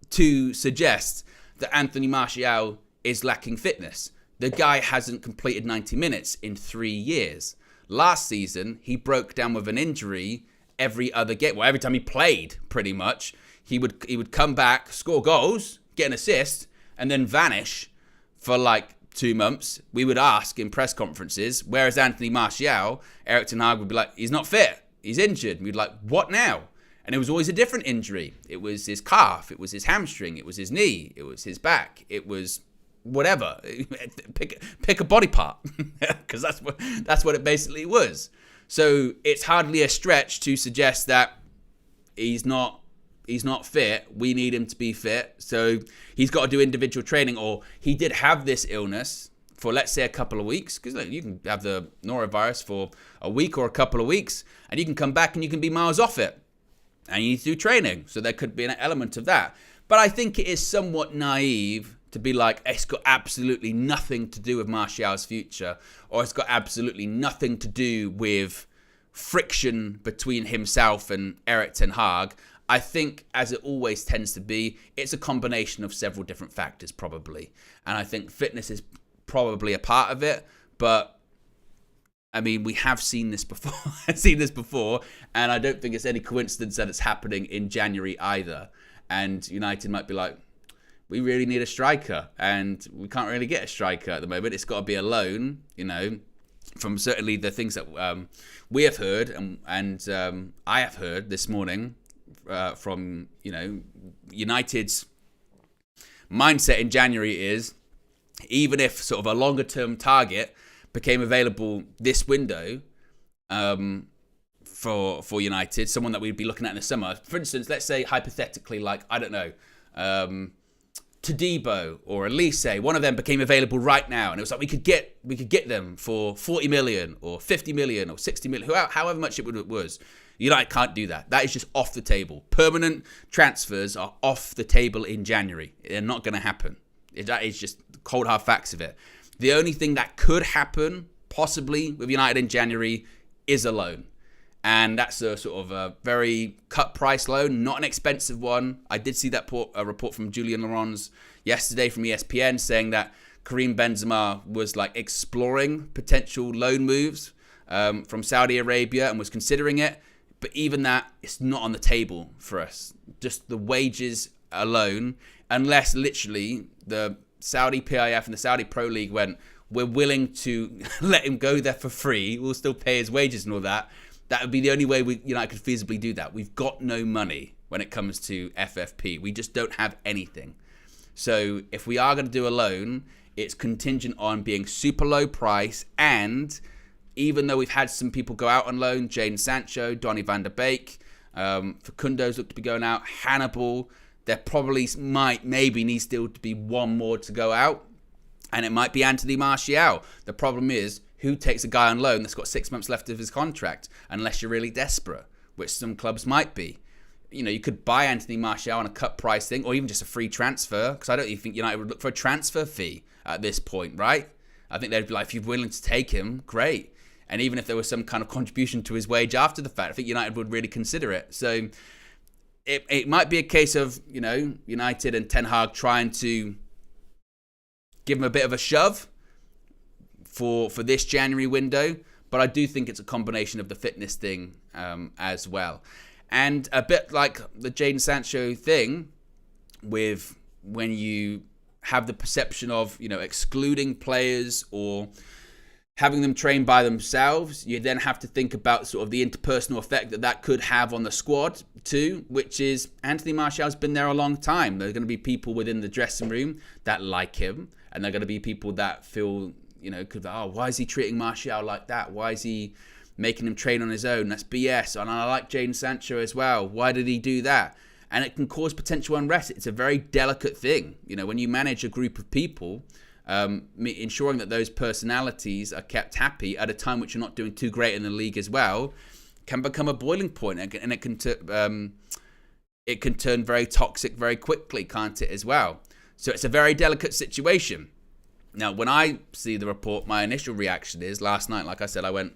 to suggest that Anthony Martial is lacking fitness. The guy hasn't completed 90 minutes in 3 years. Last season, he broke down with an injury every other game. Well, every time he played, pretty much, he would come back, score goals, get an assist, and then vanish for like 2 months. We would ask in press conferences, where is Anthony Martial? Erik ten Hag would be like, he's not fit. He's injured. And we'd be like, what now? And it was always a different injury. It was his calf. It was his hamstring. It was his knee. It was his back. It was whatever. Pick a body part, because that's what it basically was. So it's hardly a stretch to suggest that he's not fit. We need him to be fit. So he's got to do individual training, or he did have this illness for, let's say, a couple of weeks, because you can have the norovirus for a week or a couple of weeks, and you can come back and you can be miles off it, and you need to do training. So there could be an element of that. But I think it is somewhat naive to be like, it's got absolutely nothing to do with Martial's future, or it's got absolutely nothing to do with friction between himself and Erik ten Hag. I think, as it always tends to be, it's a combination of several different factors, probably. And I think fitness is probably a part of it. But, I mean, we have seen this before. And I don't think it's any coincidence that it's happening in January either. And United might be like, we really need a striker. And we can't really get a striker at the moment. It's got to be a loan, from certainly the things that we have heard. And I have heard this morning, from United's mindset in January is, even if sort of a longer term target became available this window for United, someone that we'd be looking at in the summer, for instance, let's say hypothetically, like, I don't know, Todibo or Elise, one of them became available right now, and it was like we could get them for 40 million or 50 million or 60 million, however much it was. United can't do that. That is just off the table. Permanent transfers are off the table in January. They're not going to happen. That is just cold hard facts of it. The only thing that could happen, possibly, with United in January is a loan. And that's a sort of a very cut price loan, not an expensive one. I did see that report from Julien Laurens yesterday from ESPN saying that Karim Benzema was like exploring potential loan moves from Saudi Arabia and was considering it. But even that, it's not on the table for us. Just the wages alone, unless literally the Saudi PIF and the Saudi Pro League went, we're willing to let him go there for free. We'll still pay his wages and all that. That would be the only way United could feasibly do that. We've got no money when it comes to FFP. We just don't have anything. So if we are going to do a loan, it's contingent on being super low price. And even though we've had some people go out on loan, Jadon Sancho, Donny van der Beek, Facundo's look to be going out, Hannibal, there probably maybe needs still to be one more to go out. And it might be Anthony Martial. The problem is, who takes a guy on loan that's got 6 months left of his contract, unless you're really desperate, which some clubs might be. You could buy Anthony Martial on a cut price thing, or even just a free transfer, because I don't even think United would look for a transfer fee at this point, right? I think they'd be like, if you're willing to take him, great. And even if there was some kind of contribution to his wage after the fact, I think United would really consider it. So it might be a case of, United and Ten Hag trying to give him a bit of a shove for this January window, but I do think it's a combination of the fitness thing as well. And a bit like the Jadon Sancho thing, with when you have the perception of, excluding players or having them train by themselves, you then have to think about sort of the interpersonal effect that could have on the squad too, which is Anthony Martial's been there a long time. There are going to be people within the dressing room that like him, and there are going to be people that feel, why is he treating Martial like that? Why is he making him train on his own? That's BS. And I like Jadon Sancho as well. Why did he do that? And it can cause potential unrest. It's a very delicate thing. When you manage a group of people, ensuring that those personalities are kept happy at a time which you're not doing too great in the league as well, can become a boiling point, and it can turn very toxic very quickly, can't it, as well? So it's a very delicate situation. Now, when I see the report, my initial reaction is, last night, like I said, I went,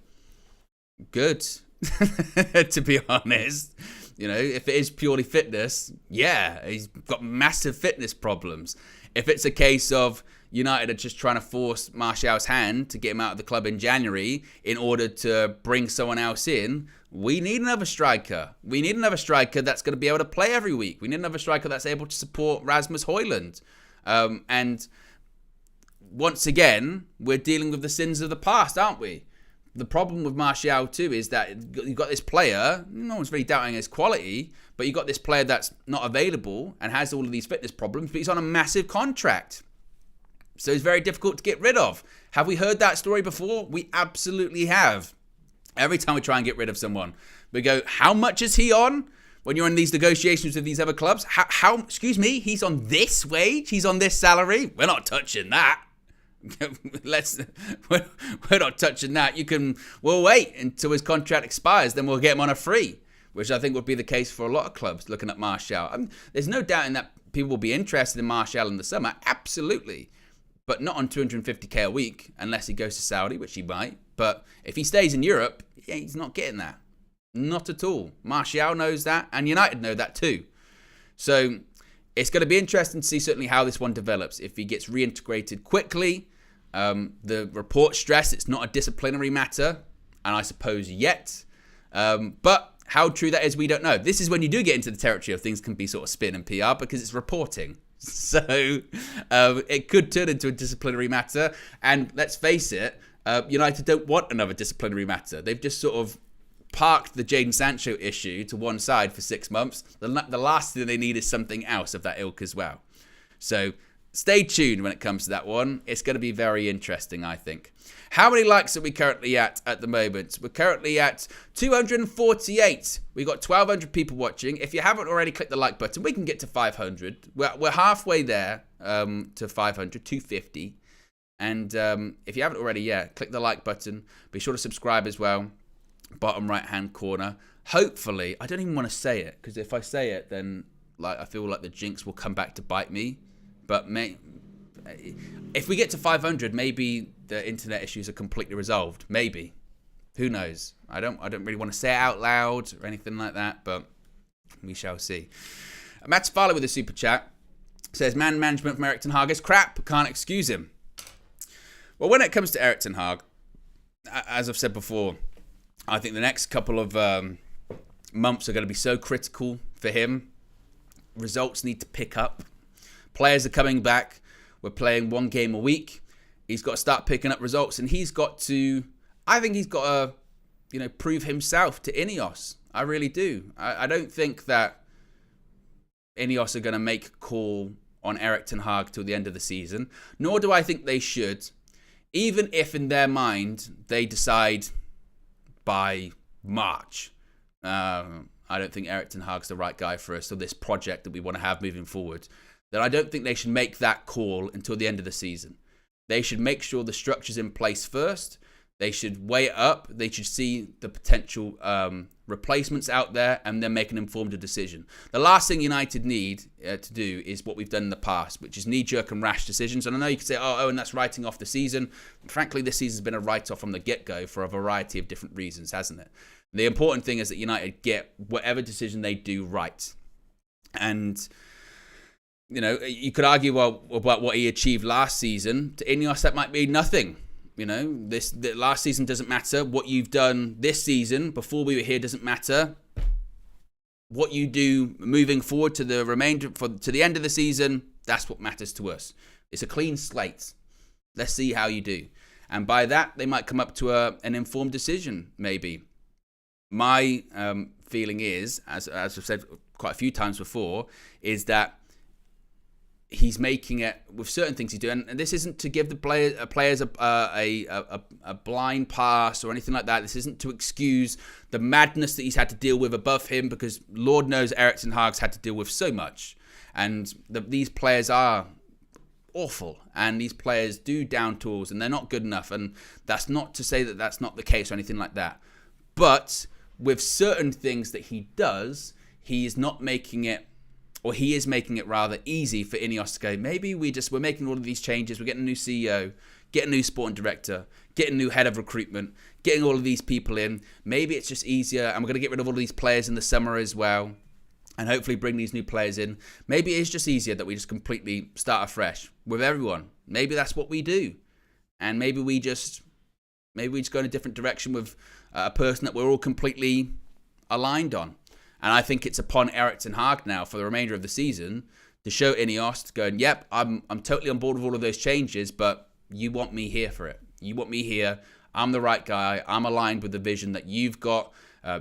good, to be honest. If it is purely fitness, yeah, he's got massive fitness problems. If it's a case of United are just trying to force Martial's hand to get him out of the club in January in order to bring someone else in, we need another striker. We need another striker that's going to be able to play every week. We need another striker that's able to support Rasmus Højlund. And once again, we're dealing with the sins of the past, aren't we? The problem with Martial too is that you've got this player, no one's really doubting his quality, but you've got this player that's not available and has all of these fitness problems, but he's on a massive contract. So it's very difficult to get rid of. Have we heard that story before? We absolutely have. Every time we try and get rid of someone, we go, how much is he on? When you're in these negotiations with these other clubs, excuse me, he's on this wage? He's on this salary? We're not touching that. We're not touching that. We'll wait until his contract expires, then we'll get him on a free, which I think would be the case for a lot of clubs looking at Martial. There's no doubt in that people will be interested in Martial in the summer, absolutely, but not on 250k a week unless he goes to Saudi, which he might. But if he stays in Europe, yeah, he's not getting that, not at all. Martial knows that, and United know that too. So it's going to be interesting to see certainly how this one develops. If he gets reintegrated quickly, the report stress it's not a disciplinary matter, and I suppose yet. But how true that is, we don't know. This is when you do get into the territory of things can be sort of spin and PR because it's reporting. So it could turn into a disciplinary matter. And let's face it, United don't want another disciplinary matter. They've just sort of parked the Jadon Sancho issue to one side for 6 months. The last thing they need is something else of that ilk as well. So stay tuned when it comes to that one. It's going to be very interesting, I think. How many likes are we currently at the moment? We're currently at 248. We've got 1,200 people watching. If you haven't already, click the like button. We can get to 500. We're halfway there to 500, 250. And if you haven't already, click the like button. Be sure to subscribe as well. Bottom right-hand corner. Hopefully, I don't even want to say it, because if I say it, then I feel like the jinx will come back to bite me. But if we get to 500, maybe the internet issues are completely resolved. Maybe. Who knows? I don't really want to say it out loud or anything like that, but we shall see. Matt Farley with a super chat says, man management from Erik ten Hag is crap. Can't excuse him. Well, when it comes to Erik ten Hag, as I've said before, I think the next couple of months are going to be so critical for him. Results need to pick up. Players are coming back. We're playing one game a week. He's got to start picking up results, and he's got to, I think he's got to, prove himself to Inos. I really do. I don't think that Inos are going to make a call on Erik ten Hag till the end of the season, nor do I think they should, even if in their mind they decide by March, I don't think Erik ten Hag's the right guy for us, or this project that we want to have moving forward, then I don't think they should make that call until the end of the season. They should make sure the structure's in place first. They should weigh it up. They should see the potential replacements out there and then make an informed decision. The last thing United need to do is what we've done in the past, which is knee-jerk and rash decisions. And I know you could say, oh, and that's writing off the season. Frankly, this season's been a write-off from the get-go for a variety of different reasons, hasn't it? The important thing is that United get whatever decision they do right. And you could argue about what he achieved last season. To Inos, that might be nothing. The last season doesn't matter. What you've done this season, before we were here, doesn't matter. What you do moving forward to the remainder, to the end of the season, that's what matters to us. It's a clean slate. Let's see how you do. And by that, they might come up to an informed decision, maybe. My feeling is, as I've said quite a few times before, is that he's making it with certain things he's doing, and this isn't to give the players a blind pass or anything like that. This isn't to excuse the madness that he's had to deal with above him, because Lord knows Erik ten Hag's had to deal with so much, and these players are awful, and these players do down tools, and they're not good enough. And that's not to say that that's not the case or anything like that, but with certain things that he does, he is not making it, or he is making it rather easy for Inos to go, maybe we're making all of these changes, we're getting a new CEO, getting a new sporting director, getting a new head of recruitment, getting all of these people in. Maybe it's just easier, and we're going to get rid of all of these players in the summer as well, and hopefully bring these new players in. Maybe it is just easier that we just completely start afresh with everyone. Maybe that's what we do. And maybe we just go in a different direction with a person that we're all completely aligned on. And I think it's upon Erik ten Hag now for the remainder of the season to show Inos going, yep, I'm totally on board with all of those changes, but you want me here for it. You want me here. I'm the right guy. I'm aligned with the vision that you've got.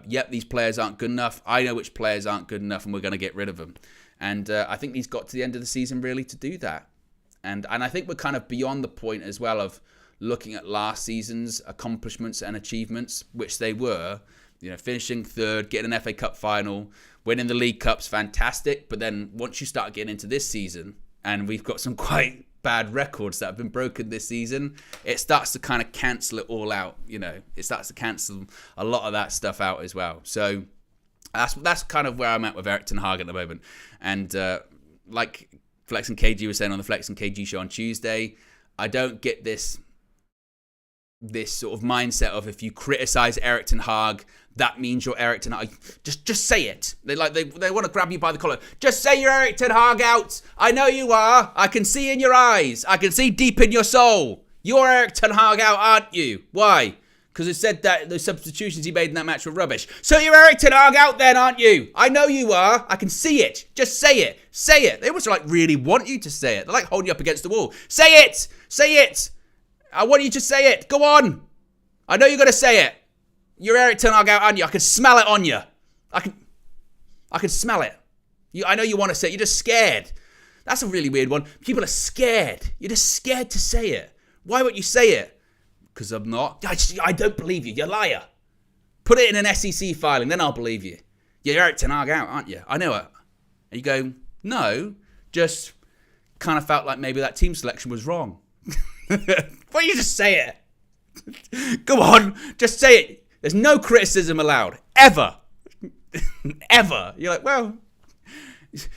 Yep, these players aren't good enough. I know which players aren't good enough, and we're going to get rid of them. And I think he's got to the end of the season really to do that. And I think we're kind of beyond the point as well of looking at last season's accomplishments and achievements, which they were. Finishing third, getting an FA Cup final, winning the League Cups, fantastic. But then once you start getting into this season, and we've got some quite bad records that have been broken this season, it starts to kind of cancel it all out. It starts to cancel a lot of that stuff out as well. So that's kind of where I'm at with Erik ten Hag at the moment. And like Flex and KG was saying on the Flex and KG show on Tuesday, I don't get this sort of mindset of if you criticize Erik ten Hag, that means you're Erik ten Hag. Just say it. They want to grab you by the collar. Just say you're Erik ten Hag out. I know you are. I can see in your eyes. I can see deep in your soul. You're Erik ten Hag out, aren't you? Why? Because it said that the substitutions he made in that match were rubbish. So you're Erik ten Hag out then, aren't you? I know you are. I can see it. Just say it. Say it. They almost really want you to say it. They're like holding you up against the wall. Say it. Say it. I want you to say it. Go on. I know you're going to say it. You're Erik ten Hag out, aren't you? I can smell it on you. I can smell it. I know you want to say it. You're just scared. That's a really weird one. People are scared. You're just scared to say it. Why won't you say it? Because I'm not. I don't believe you. You're a liar. Put it in an SEC filing, then I'll believe you. You're Erik ten Hag out, aren't you? I know it. And you go, no, just kind of felt like maybe that team selection was wrong. Why don't you just say it? Go on, just say it. There's no criticism allowed. Ever. Ever. You're like, well.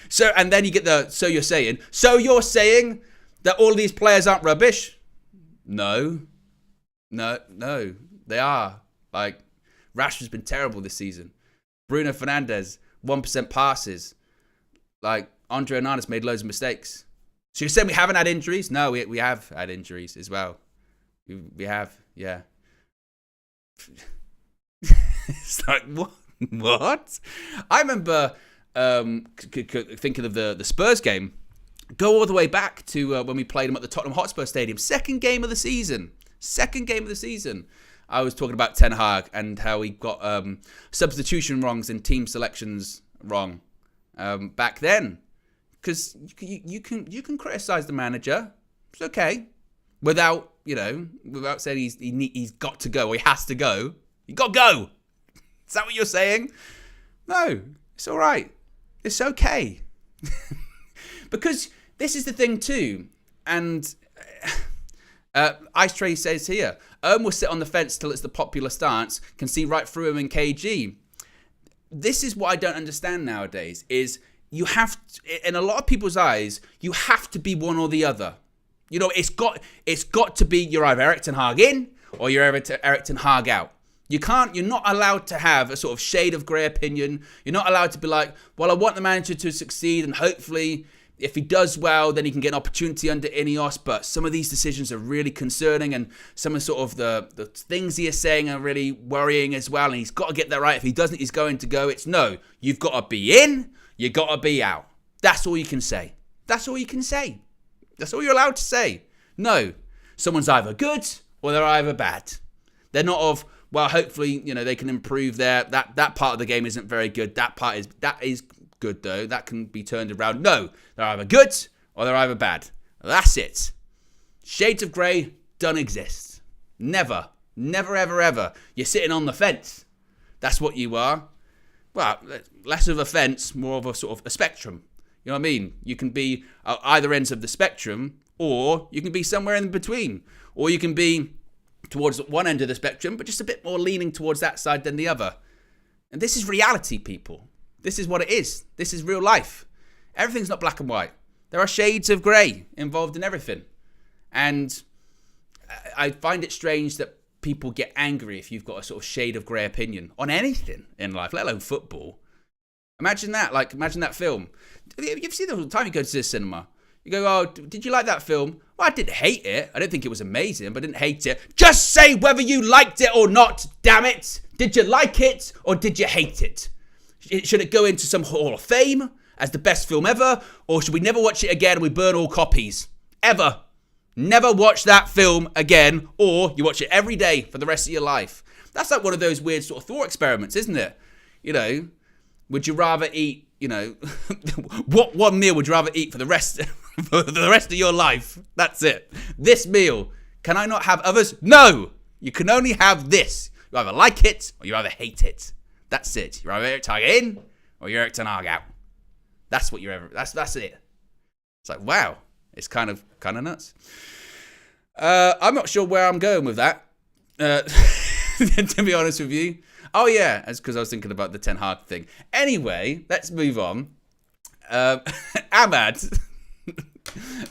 So, and then you get so you're saying that all these players aren't rubbish? No, they are. Like, Rashford's been terrible this season. Bruno Fernandes, 1% passes. Like, Andre Onana's made loads of mistakes. So you're saying we haven't had injuries? No, we have had injuries as well. We have, yeah. It's like, what? I remember thinking of the Spurs game. Go all the way back to when we played them at the Tottenham Hotspur Stadium. Second game of the season. I was talking about Ten Hag and how he got substitution wrongs and team selections wrong back then. Because you can criticize the manager. It's okay. Without saying he's got to go or he has to go. You got to go. Is that what you're saying? No, it's all right. It's okay. Because this is the thing too. And Ice Tray says here, Owen will sit on the fence till it's the popular stance, can see right through him in KG. This is what I don't understand nowadays, is you have to, in a lot of people's eyes, you have to be one or the other. You know, it's got to be, you're either Erik ten Hag in or you're Erik ten Hag out. You're not allowed to have a sort of shade of grey opinion. You're not allowed to be like, well, I want the manager to succeed and hopefully if he does well, then he can get an opportunity under Inos. But some of these decisions are really concerning and some of sort of the things he is saying are really worrying as well. And he's got to get that right. If he doesn't, he's going to go. It's no, you've got to be in, you've got to be out. That's all you can say. That's all you can say. That's all you're allowed to say. No, someone's either good or they're either bad. They're not of, well, hopefully, they can improve that part of the game isn't very good. That is good though. That can be turned around. No, they're either good or they're either bad. That's it. Shades of grey don't exist. Never, ever, ever. You're sitting on the fence. That's what you are. Well, less of a fence, more of a sort of a spectrum. You know what I mean? You can be at either ends of the spectrum, or you can be somewhere in between, or you can be towards one end of the spectrum, but just a bit more leaning towards that side than the other. And this is reality, people. This is what it is. This is real life. Everything's not black and white. There are shades of grey involved in everything. And I find it strange that people get angry if you've got a sort of shade of grey opinion on anything in life, let alone football. Imagine that film. You've seen it all the time you go to the cinema. You go, oh, did you like that film? Well, I didn't hate it. I don't think it was amazing, but I didn't hate it. Just say whether you liked it or not, damn it. Did you like it or did you hate it? Should it go into some Hall of Fame as the best film ever? Or should we never watch it again and we burn all copies? Ever. Never watch that film again, or you watch it every day for the rest of your life. That's like one of those weird sort of thought experiments, isn't it? Would you rather eat, what one meal would you rather eat for the rest of your life? That's it. This meal. Can I not have others? No. You can only have this. You either like it or you either hate it. That's it. You're either Erik ten Hag in or you're Erik ten Hag out. That's what you're ever. That's it. It's like, wow. It's kind of nuts. I'm not sure where I'm going with that. To be honest with you. Oh yeah, that's because I was thinking about the Ten Hag thing. Anyway, let's move on. Ahmad.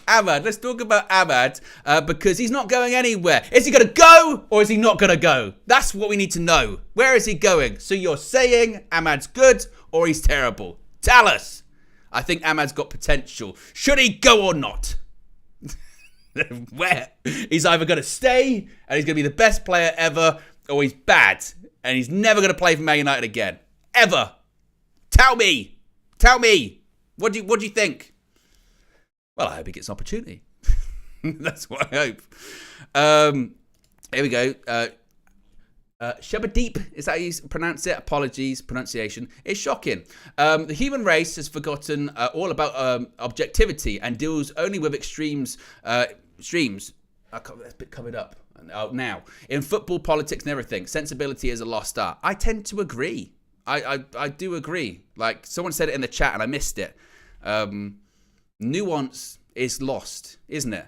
Let's talk about Ahmad because he's not going anywhere. Is he going to go or is he not going to go? That's what we need to know. Where is he going? So you're saying Ahmad's good or he's terrible? Tell us. I think Ahmad's got potential. Should he go or not? Where? He's either going to stay and he's going to be the best player ever, or he's bad and he's never going to play for Man United again. Ever. Tell me. What do you think? Well, I hope he gets an opportunity. That's what I hope. Here we go. Shabadeep, is that how you pronounce it? Apologies, pronunciation. It's shocking. The human race has forgotten all about objectivity and deals only with extremes. Streams. That's a bit covered up now. In football, politics and everything, sensibility is a lost art. I tend to agree. I do agree. Like, someone said it in the chat and I missed it. Nuance is lost, isn't it?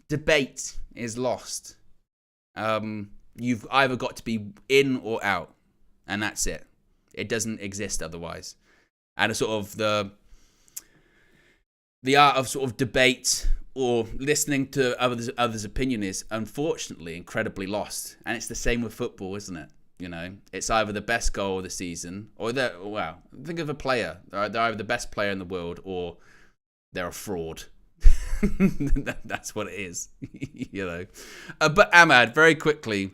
Debate is lost. You've either got to be in or out, and that's it. It doesn't exist otherwise. And a sort of the art of sort of debate or listening to others' opinion is unfortunately incredibly lost. And it's the same with football, isn't it? You know, it's either the best goal of the season or think of a player. They're either the best player in the world or they're a fraud. That's what it is, you know. But Ahmad, very quickly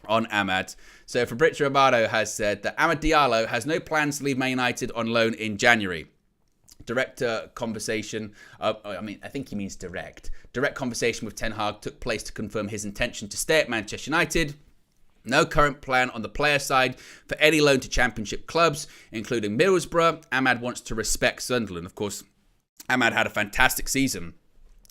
on Ahmad. So Fabrizio Romano has said that Amad Diallo has no plans to leave Man United on loan in January. Direct conversation, I think he means direct. Direct conversation with Ten Hag took place to confirm his intention to stay at Manchester United. No current plan on the player side for any loan to championship clubs, including Middlesbrough. Ahmad wants to respect Sunderland. Of course, Ahmad had a fantastic season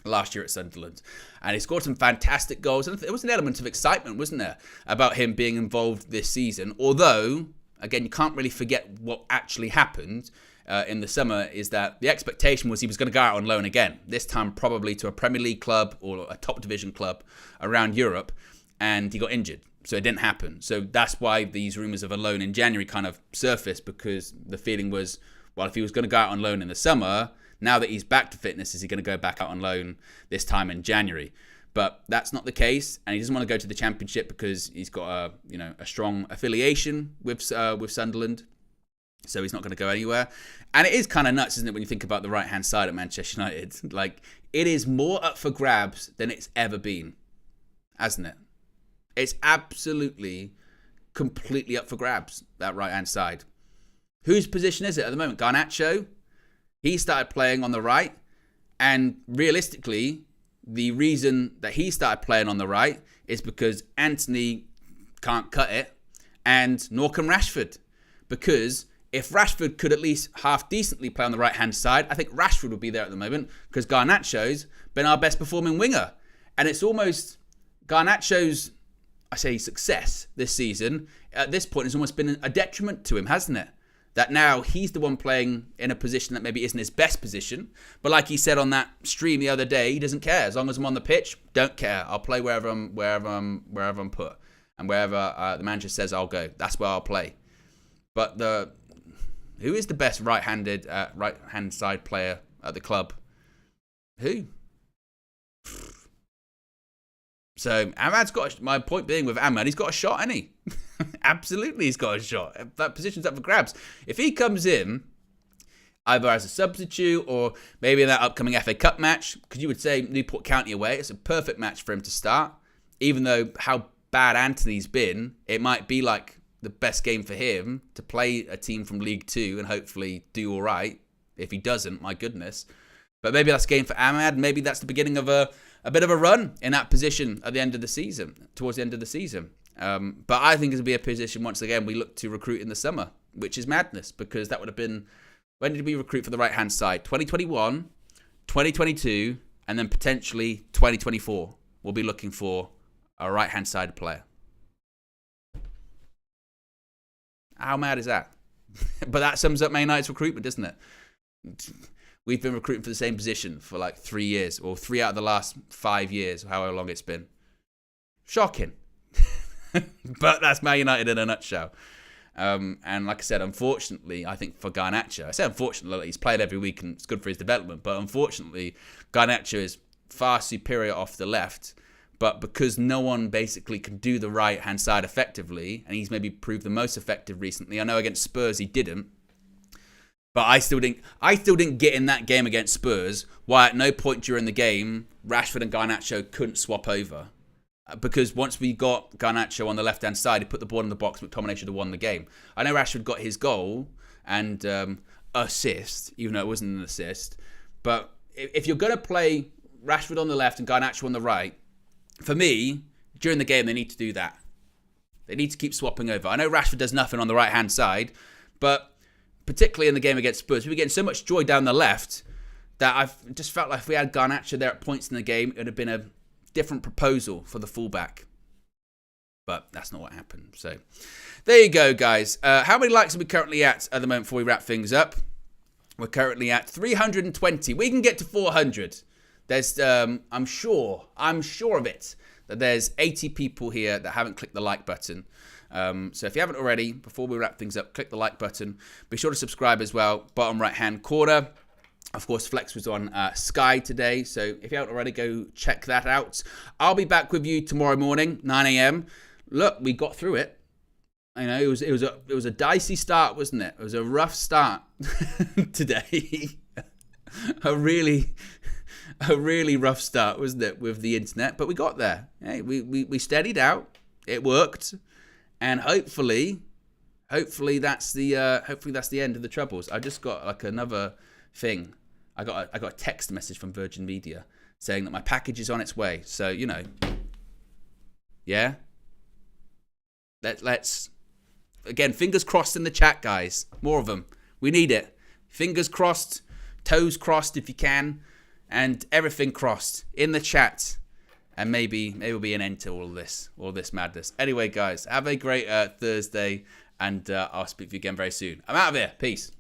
last year at Sunderland, and he scored some fantastic goals. And there was an element of excitement, wasn't there, about him being involved this season. Although, again, you can't really forget what actually happened in the summer is that the expectation was he was going to go out on loan again, this time probably to a Premier League club or a top division club around Europe, and he got injured. So it didn't happen. So that's why these rumours of a loan in January kind of surfaced, because the feeling was, well, if he was going to go out on loan in the summer, now that he's back to fitness, is he going to go back out on loan this time in January? But that's not the case, and he doesn't want to go to the Championship because he's got a strong affiliation with Sunderland. So he's not going to go anywhere. And it is kind of nuts, isn't it, when you think about the right-hand side at Manchester United? Like, it is more up for grabs than it's ever been, hasn't it? It's absolutely, completely up for grabs, that right-hand side. Whose position is it at the moment? Garnacho? He started playing on the right. And realistically, the reason that he started playing on the right is because Anthony can't cut it, and nor can Rashford. Because if Rashford could at least half decently play on the right-hand side, I think Rashford would be there at the moment, because Garnacho's been our best performing winger. And it's almost Garnacho's, I say, success this season, at this point, has almost been a detriment to him, hasn't it? That now he's the one playing in a position that maybe isn't his best position. But like he said on that stream the other day, he doesn't care. As long as I'm on the pitch, don't care. I'll play wherever I'm put. And wherever the manager says I'll go, that's where I'll play. But who is the best right-hand side player at the club? Who? So Ahmad's got, my point being with Ahmad, he's got a shot, hasn't he? Absolutely, he's got a shot. That position's up for grabs. If he comes in, either as a substitute or maybe in that upcoming FA Cup match, because you would say Newport County away, it's a perfect match for him to start. Even though how bad Anthony's been, it might be like the best game for him to play a team from League 2 and hopefully do all right. If he doesn't, my goodness. But maybe that's a game for Ahmad. Maybe that's the beginning of a bit of a run in that position at the end of the season, towards the end of the season. But I think it'll be a position, once again, we look to recruit in the summer, which is madness, because that would have been, when did we recruit for the right-hand side? 2021, 2022, and then potentially 2024. We'll be looking for a right-hand side player. How mad is that? But that sums up Man United's recruitment, doesn't it? We've been recruiting for the same position for like 3 years, or 3 out of the last 5 years, however long it's been. Shocking. But that's Man United in a nutshell. And like I said, unfortunately, I think for Garnacho, I say unfortunately, he's played every week and it's good for his development, but unfortunately, Garnacho is far superior off the left. But because no one basically can do the right-hand side effectively, and he's maybe proved the most effective recently. I know against Spurs he didn't. But I still didn't get in that game against Spurs why at no point during the game Rashford and Garnacho couldn't swap over. Because once we got Garnacho on the left-hand side, he put the ball in the box, McTominay should have won the game. I know Rashford got his goal and assist, even though it wasn't an assist. But if you're going to play Rashford on the left and Garnacho on the right, for me, during the game, they need to do that. They need to keep swapping over. I know Rashford does nothing on the right-hand side, but particularly in the game against Spurs, we were getting so much joy down the left that I've just felt like if we had Garnacho there at points in the game, it would have been a different proposal for the fullback. But that's not what happened. So there you go, guys. How many likes are we currently at the moment before we wrap things up? We're currently at 320. We can get to 400. There's, I'm sure of it, that there's 80 people here that haven't clicked the like button. So if you haven't already, before we wrap things up, click the like button. Be sure to subscribe as well, bottom right-hand corner. Of course, Flex was on Sky today, so if you haven't already, go check that out. I'll be back with you tomorrow morning, 9 a.m. Look, we got through it. You know, it was a dicey start, wasn't it? It was a rough start today. a really rough start, wasn't it, with the internet? But we got there. Hey, we steadied out. It worked, and hopefully that's the end of the troubles. I just got like another thing. I got a text message from Virgin Media saying that my package is on its way. So, you know, yeah. Let's again, fingers crossed in the chat, guys. More of them. We need it. Fingers crossed, toes crossed if you can, and everything crossed in the chat. And maybe will be an end to all this madness. Anyway, guys, have a great Thursday, and I'll speak to you again very soon. I'm out of here. Peace.